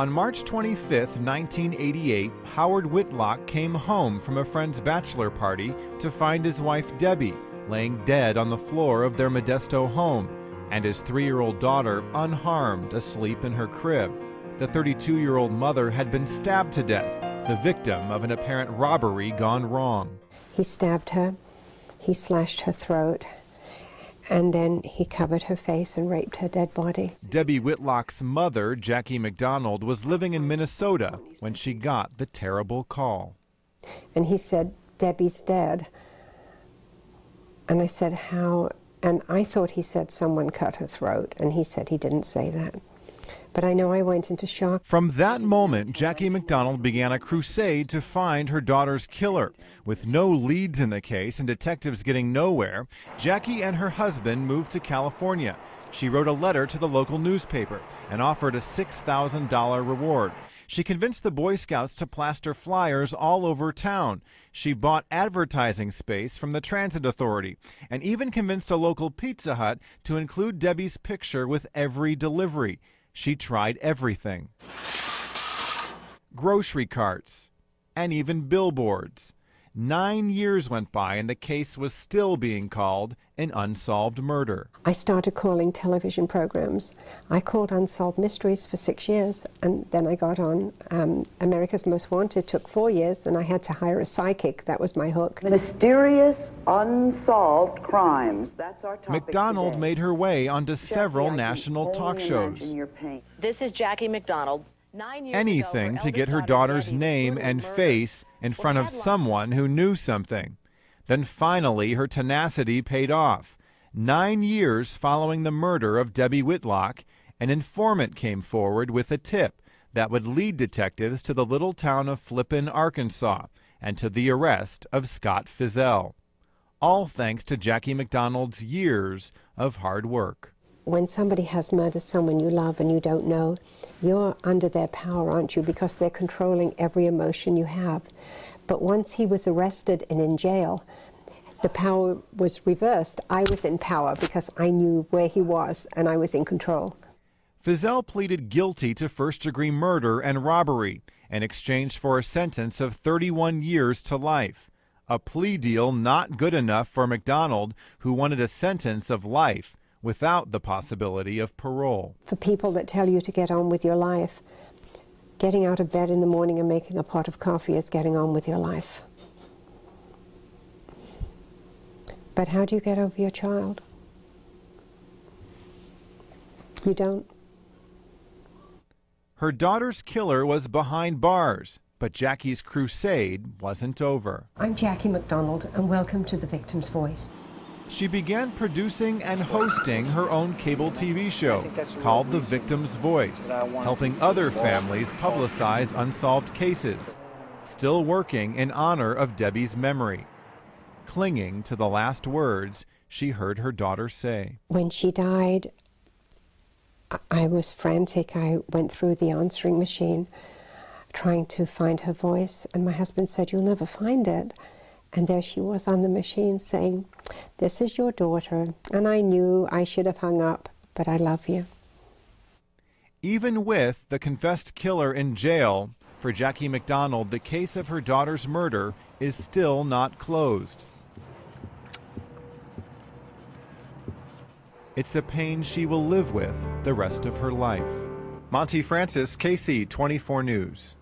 On March 25, 1988, Howard Whitlock came home from a friend's bachelor party to find his wife Debbie laying dead on the floor of their Modesto home and his 3-year-old daughter unharmed asleep in her crib. The 32-year-old mother had been stabbed to death, the victim of an apparent robbery gone wrong. He stabbed her, he slashed her throat, and then he covered her face and raped her dead body. Debbie Whitlock's mother, Jackie McDonald, was living in Minnesota when she got the terrible call. And he said, "Debbie's dead." And I said, "How?" And I thought he said someone cut her throat, and he said he didn't say that. But I know I went into shock. From that moment, Jackie McDonald began a crusade to find her daughter's killer. With no leads in the case and detectives getting nowhere, Jackie and her husband moved to California. She wrote a letter to the local newspaper and offered a $6,000 reward. She convinced the Boy Scouts to plaster flyers all over town. She bought advertising space from the Transit Authority and even convinced a local Pizza Hut to include Debbie's picture with every delivery. She tried everything. Grocery carts and even billboards. 9 years went by and the case was still being called an unsolved murder. I started calling television programs. I called Unsolved Mysteries for 6 years, and then I got on America's Most Wanted. Took 4 years, and I had to hire a psychic. That was my hook. Mysterious unsolved crimes. That's our topic McDonald today. made her way onto several national talk shows. This is Jackie McDonald. 9 years Anything ago, to get her daughter's name and face in front of someone who knew something. Then finally, her tenacity paid off. 9 years following the murder of Debbie Whitlock, an informant came forward with a tip that would lead detectives to the little town of Flippin, Arkansas, and to the arrest of Scott Fizzell. All thanks to Jackie McDonald's years of hard work. When somebody has murdered someone you love and you don't know, you're under their power, aren't you? Because they're controlling every emotion you have. But once he was arrested and in jail, the power was reversed. I was in power because I knew where he was and I was in control. Fizzell pleaded guilty to first-degree murder and robbery in exchange for a sentence of 31 years to life. A plea deal not good enough for McDonald, who wanted a sentence of life without the possibility of parole. For people that tell you to get on with your life, getting out of bed in the morning and making a pot of coffee is getting on with your life. But how do you get over your child? You don't. Her daughter's killer was behind bars, but Jackie's crusade wasn't over. I'm Jackie McDonald, and welcome to The Victim's Voice. She began producing and hosting her own cable TV show called The Victim's Voice, helping other families publicize unsolved cases, still working in honor of Debbie's memory, clinging to the last words she heard her daughter say. When she died, I was frantic. I went through the answering machine trying to find her voice, and my husband said, "You'll never find it." And there she was on the machine saying, "This is your daughter, and I knew I should have hung up, but I love you." Even with the confessed killer in jail, for Jackie McDonald, the case of her daughter's murder is still not closed. It's a pain she will live with the rest of her life. Monte Francis, KC 24 News.